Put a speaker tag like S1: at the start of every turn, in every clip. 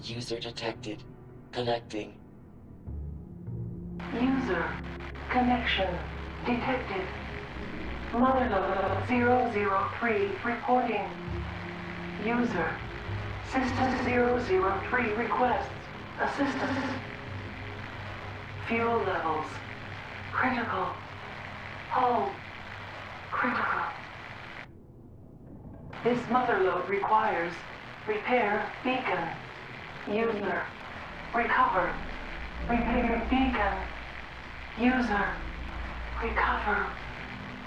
S1: User detected. Connecting.
S2: User connection detected. Motherlode 003 reporting. User System 003 requests assistance. Fuel levels critical. Hull critical. This Motherlode requires repair beacon. User recover. Repair beacon. User recover.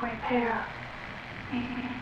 S2: Repair beacon.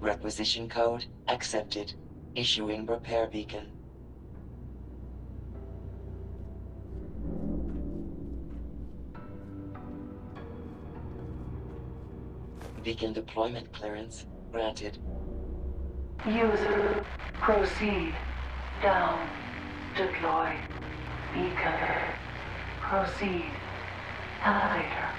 S1: Requisition code accepted. Issuing repair beacon. Beacon deployment clearance granted.
S2: User proceed. Down. Deploy. Beacon. Proceed. Elevator.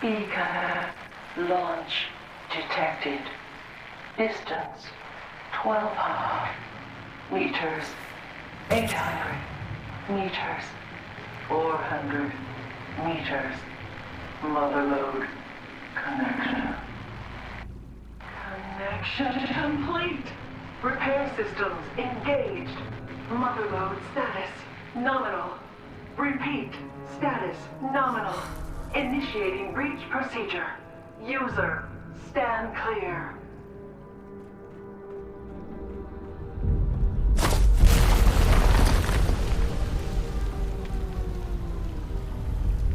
S2: Beacon. Launch detected. Distance 1,200 meters. 800 meters. 400 meters. Motherlode connection. Connection complete. Repair systems engaged. Motherlode status nominal. Repeat, status nominal. Initiating breach procedure. User, stand clear.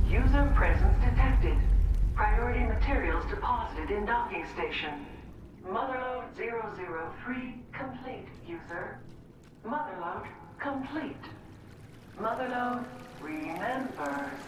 S2: User presence detected. Priority materials deposited in docking station. Motherlode 003 complete, user. Motherlode complete. Motherlode remembers.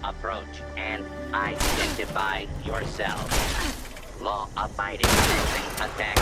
S3: Approach and identify yourself. Law-abiding citizen attack.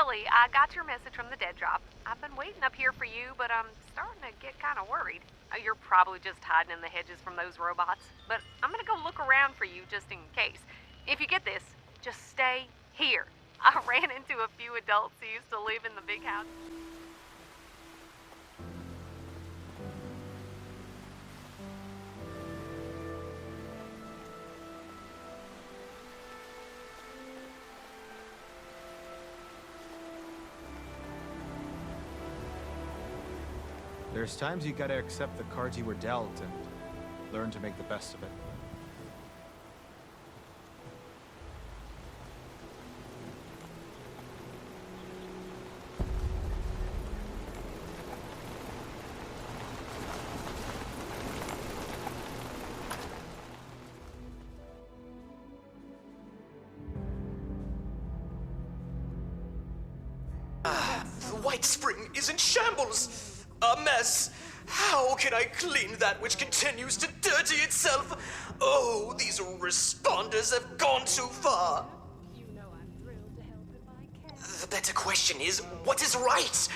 S4: Lily, I got your message from the dead drop. I've been waiting up here for you, but I'm starting to get kind of worried. You're probably just hiding in the hedges from those robots, but I'm gonna go look around for you just in case. If you get this, just stay here. I ran into a few adults who used to live in the big house.
S5: There's times you gotta accept the cards you were dealt and learn to make the best of it.
S6: The White Spring is in shambles! A mess! How can I clean that which continues to dirty itself? Oh, these responders have gone too far!
S7: You know I'm thrilled to help if I can.
S6: The better question is, what is right?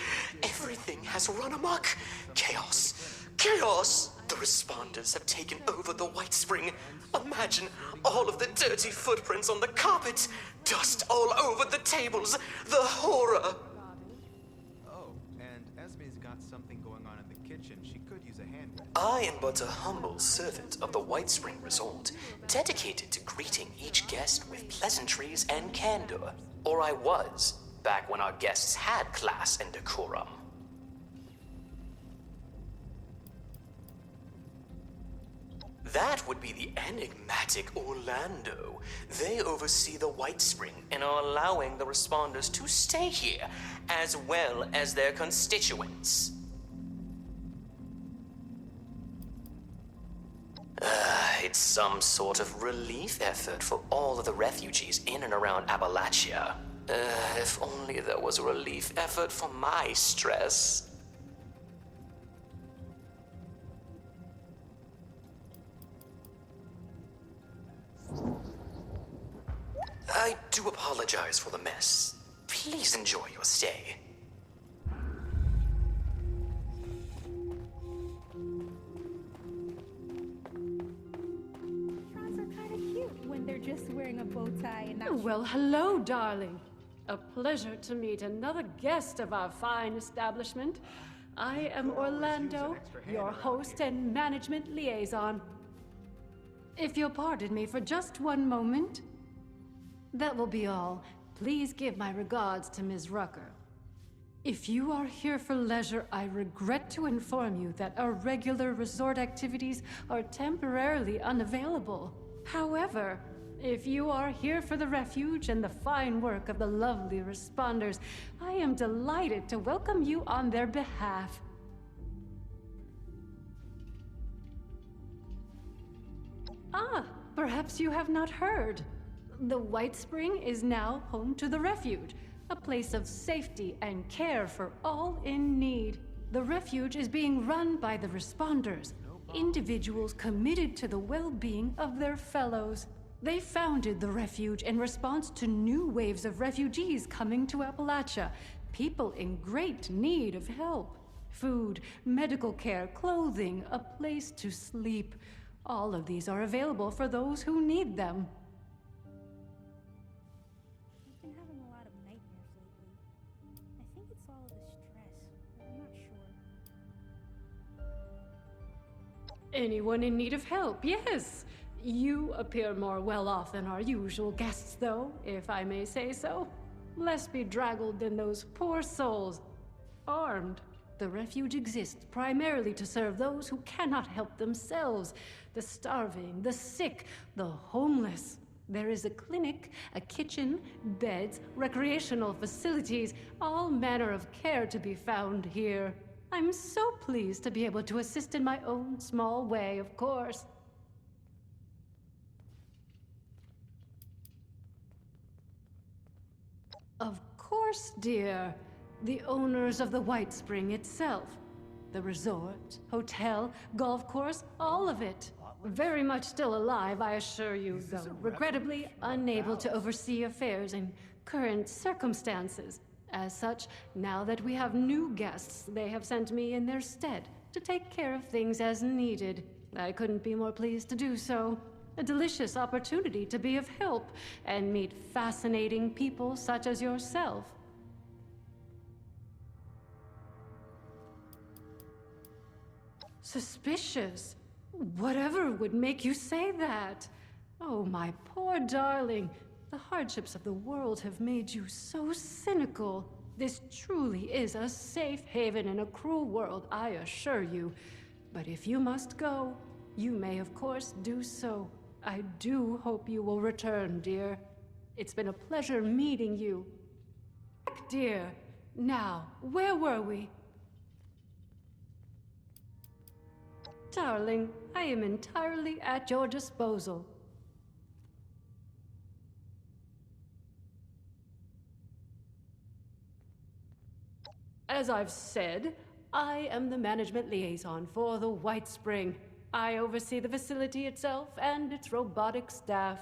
S6: Everything has run amok. Chaos. Chaos! The responders have taken over the White Spring. Imagine all of the dirty footprints on the carpet, dust all over the tables, the horror!
S5: Oh, and Esme's got something going on in the kitchen. She could use a hand.
S6: I am but a humble servant of the White Spring Resort, dedicated to greeting each guest with pleasantries and candor. Or I was, back when our guests had class and decorum. That would be the enigmatic Orlando. They oversee the White Spring and are allowing the responders to stay here, as well as their constituents. It's some sort of relief effort for all of the refugees in and around Appalachia. If only there was a relief effort for my stress. I do apologize for the mess. Please enjoy your stay.
S7: Frogs are kind of cute when they're just wearing a bow tie and not.
S8: Well, hello, darling. A pleasure to meet another guest of our fine establishment. I am Orlando, your host and management liaison. If you'll pardon me for just one moment, that will be all. Please give my regards to Ms. Rucker. If you are here for leisure, I regret to inform you that our regular resort activities are temporarily unavailable. However, if you are here for the refuge and the fine work of the lovely responders, I am delighted to welcome you on their behalf. Ah, perhaps you have not heard. The White Spring is now home to the refuge, a place of safety and care for all in need. The refuge is being run by the responders, individuals committed to the well-being of their fellows. They founded the refuge in response to new waves of refugees coming to Appalachia, people in great need of help. Food, medical care, clothing, a place to sleep. All of these are available for those who need them.
S7: I've been having a lot of nightmares lately. I think it's all of the stress. I'm not sure.
S8: Anyone in need of help, yes. You appear more well off than our usual guests, though, if I may say so. Less bedraggled than those poor souls. Armed. The refuge exists primarily to serve those who cannot help themselves. The starving, the sick, the homeless. There is a clinic, a kitchen, beds, recreational facilities, all manner of care to be found here. I'm so pleased to be able to assist in my own small way, of course. Of course, dear. The owners of the White Spring itself. The resort, hotel, golf course, all of it. Very much still alive, I assure you, though regrettably unable to oversee affairs in current circumstances. As such, now that we have new guests, they have sent me in their stead to take care of things as needed. I couldn't be more pleased to do so. A delicious opportunity to be of help and meet fascinating people such as yourself. Suspicious? Whatever would make you say that? Oh, my poor darling. The hardships of the world have made you so cynical. This truly is a safe haven in a cruel world, I assure you. But if you must go, you may of course do so. I do hope you will return, dear. It's been a pleasure meeting you. Dear, now, where were we? Darling, I am entirely at your disposal. As I've said, I am the management liaison for the White Spring. I oversee the facility itself and its robotic staff.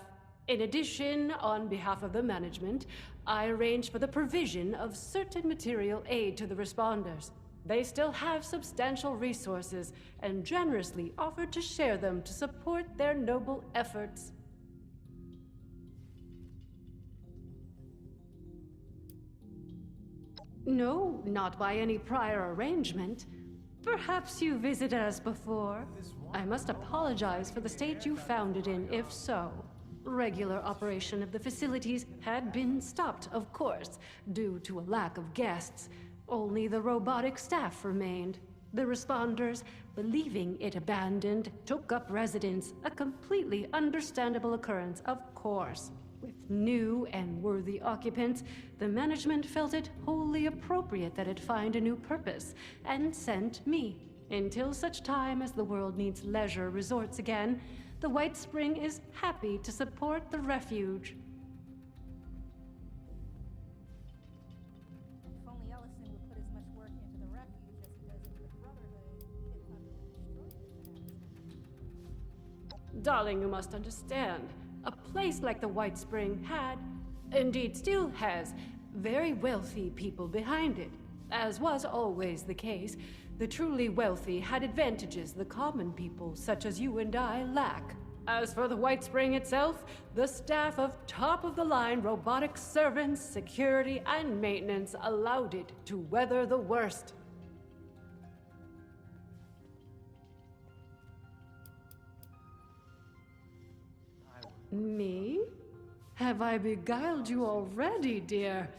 S8: In addition, on behalf of the management, I arrange for the provision of certain material aid to the responders. They still have substantial resources and generously offer to share them to support their noble efforts. No, not by any prior arrangement. Perhaps you visited us before. I must apologize for the state you found it in, if so. Regular operation of the facilities had been stopped, of course, due to a lack of guests. Only the robotic staff remained. The responders, believing it abandoned, took up residence, a completely understandable occurrence, of course. With new and worthy occupants, the management felt it wholly appropriate that it find a new purpose, and sent me. Until such time as the world needs leisure resorts again, the White Spring is happy to support the refuge.
S7: If only Ellison would put as much work into the refuge as he does into the Brotherhood, he'd probably destroy it.
S8: Darling, you must understand. A place like the White Spring had, indeed still has, very wealthy people behind it. As was always the case, the truly wealthy had advantages the common people, such as you and I, lack. As for the White Spring itself, the staff of top-of-the-line robotic servants, security, and maintenance allowed it to weather the worst. Me? Have I beguiled you already, dear?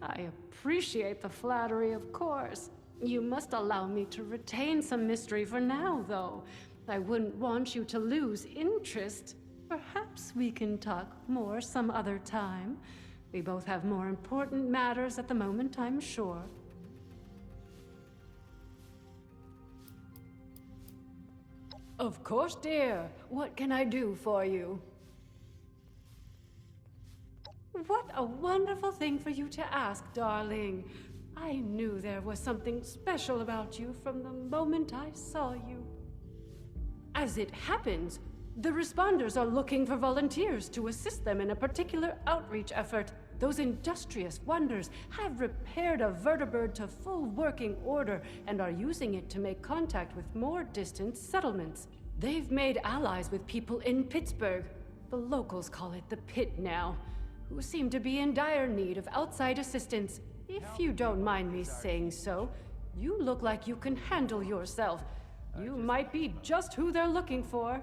S8: I appreciate the flattery, of course. You must allow me to retain some mystery for now, though. I wouldn't want you to lose interest. Perhaps we can talk more some other time. We both have more important matters at the moment, I'm sure. Of course, dear. What can I do for you? What a wonderful thing for you to ask, darling. I knew there was something special about you from the moment I saw you. As it happens, the responders are looking for volunteers to assist them in a particular outreach effort. Those industrious wonders have repaired a vertibird to full working order and are using it to make contact with more distant settlements. They've made allies with people in Pittsburgh. The locals call it the Pit now, who seem to be in dire need of outside assistance. If you don't mind me saying so, you look like you can handle yourself. You might be just who they're looking for.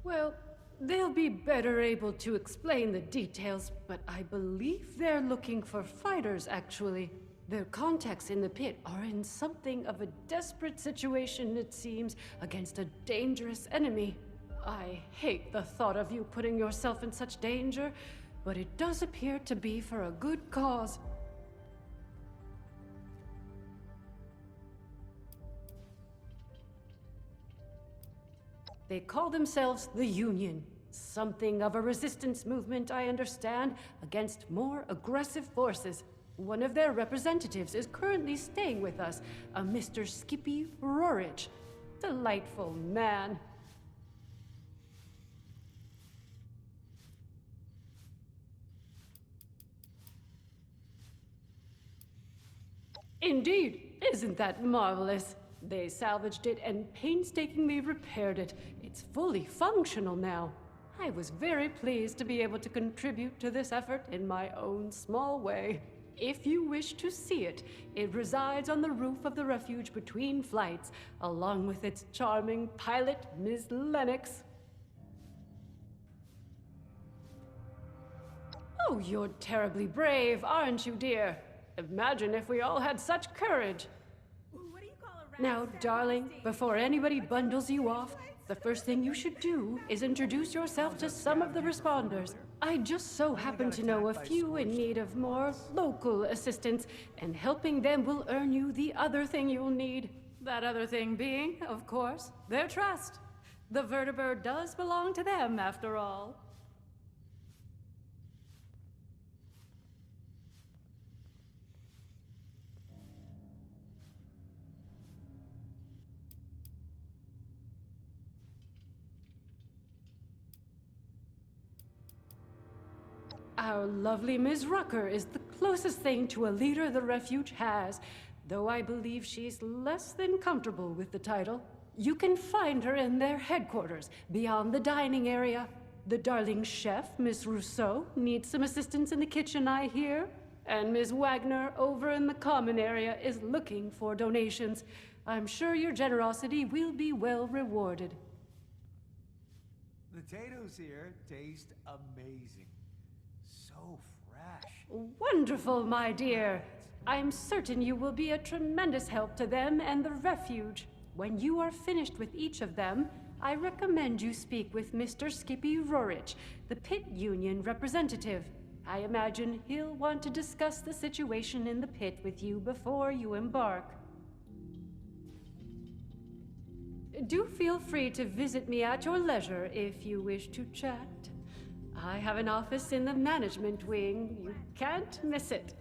S8: Well, they'll be better able to explain the details, but I believe they're looking for fighters, actually. Their contacts in the Pit are in something of a desperate situation, it seems, against a dangerous enemy. I hate the thought of you putting yourself in such danger, but it does appear to be for a good cause. They call themselves the Union. Something of a resistance movement, I understand, against more aggressive forces. One of their representatives is currently staying with us, a Mr. Skippy Rorich. Delightful man. Indeed. Isn't that marvelous? They salvaged it and painstakingly repaired it. It's fully functional now. I was very pleased to be able to contribute to this effort in my own small way. If you wish to see it, it resides on the roof of the refuge between flights, along with its charming pilot, Miss Lennox. Oh, you're terribly brave, aren't you, dear? Imagine if we all had such courage.
S7: What do you call a rat
S8: Now,
S7: stabbing
S8: darling,
S7: a stage?
S8: before anybody bundles you off, the first thing you should do is introduce yourself to some of the responders. I just so happen to know a few in need of more local assistance, and helping them will earn you the other thing you'll need. That other thing being, of course, their trust. The vertibird does belong to them, after all. Our lovely Ms. Rucker is the closest thing to a leader the refuge has, though I believe she's less than comfortable with the title. You can find her in their headquarters, beyond the dining area. The darling chef, Miss Rousseau, needs some assistance in the kitchen, I hear. And Ms. Wagner, over in the common area, is looking for donations. I'm sure your generosity will be well rewarded.
S9: The potatoes here taste amazing. So fresh.
S8: Wonderful, my dear. I'm certain you will be a tremendous help to them and the refuge. When you are finished with each of them, I recommend you speak with Mr. Skippy Rorich, the pit union representative. I imagine he'll want to discuss the situation in the pit with you before you embark. Do feel free to visit me at your leisure if you wish to chat. I have an office in the management wing. You can't miss it.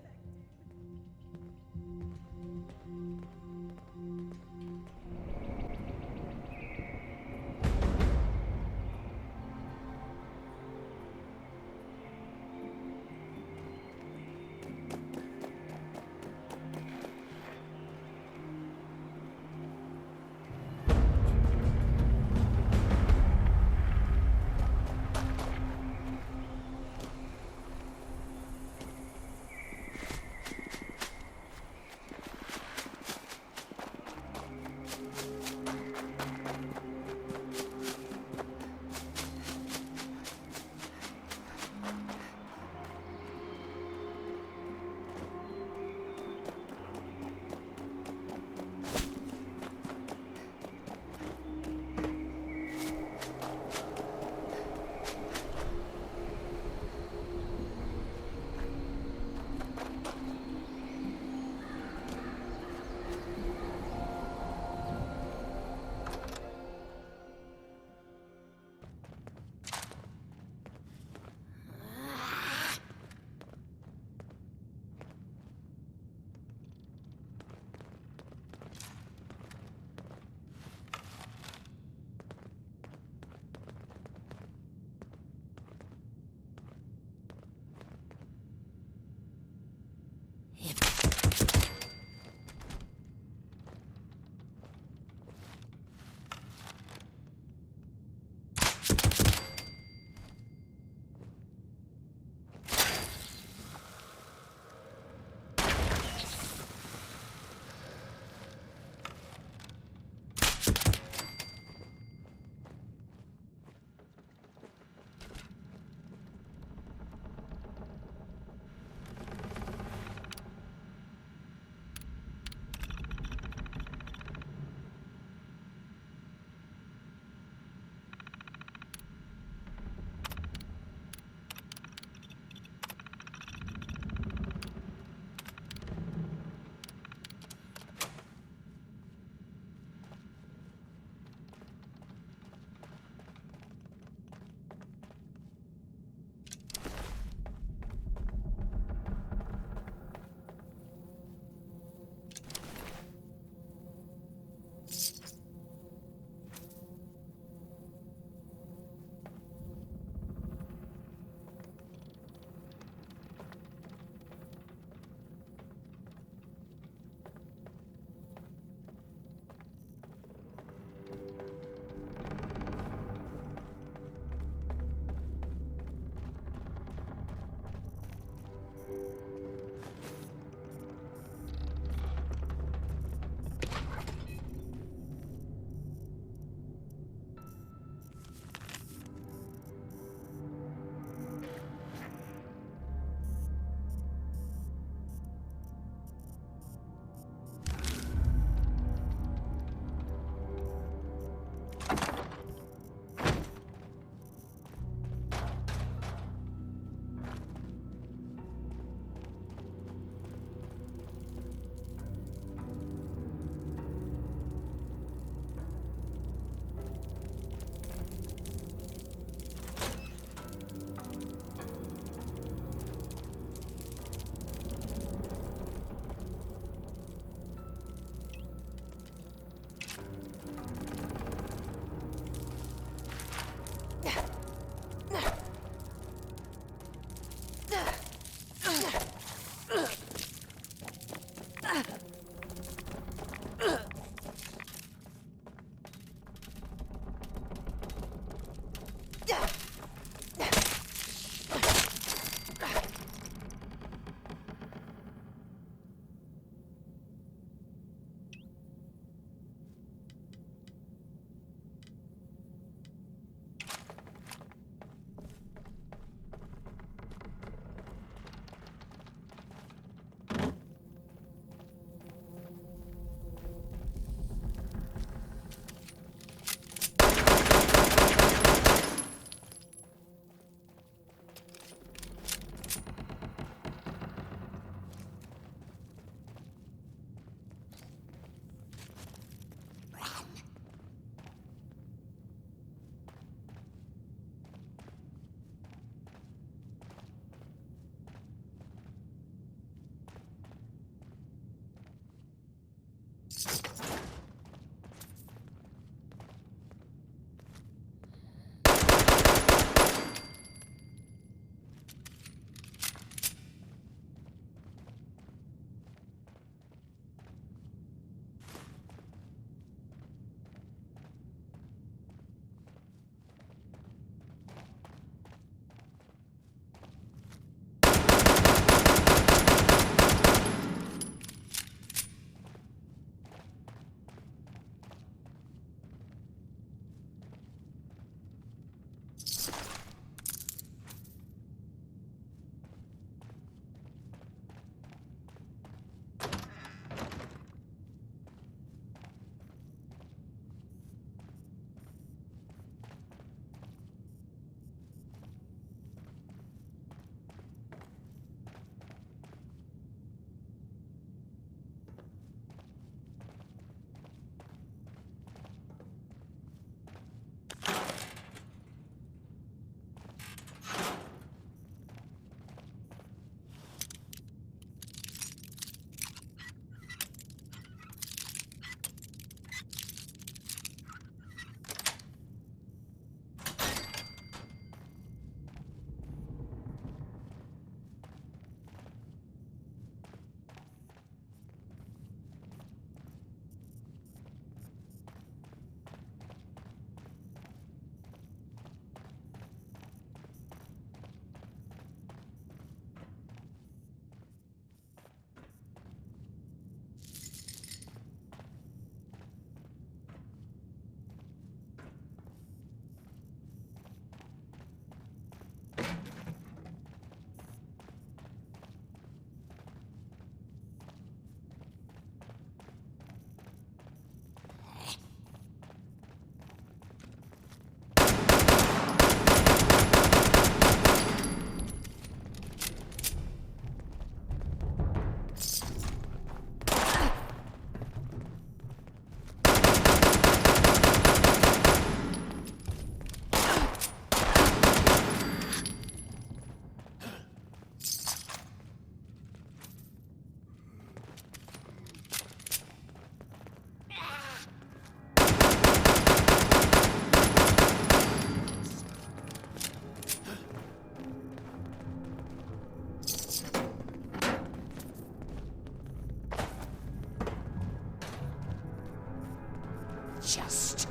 S6: Just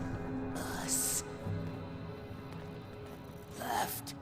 S6: us left.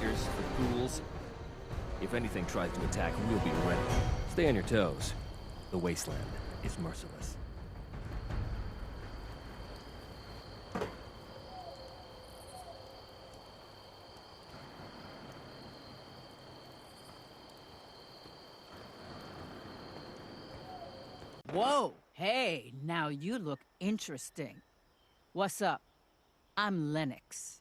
S10: generators, for pools. If anything tries to attack, we'll be ready. Stay on your toes. The wasteland is merciless.
S11: Whoa! Hey, now you look interesting. What's up? I'm Lennox.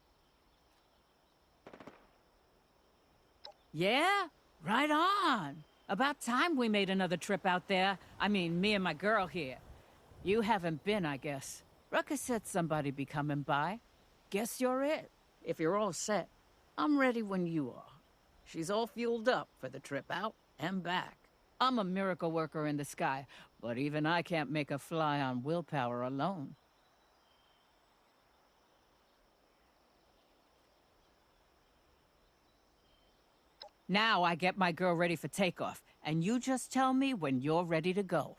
S11: Yeah? Right on! About time we made another trip out there. I mean, me and my girl here. You haven't been, I guess. Ruckus said somebody'd be coming by. Guess you're it. If you're all set, I'm ready when you are. She's all fueled up for the trip out and back. I'm a miracle worker in the sky, but even I can't make a fly on willpower alone. Now I get my girl ready for takeoff, and you just tell me when you're ready to go.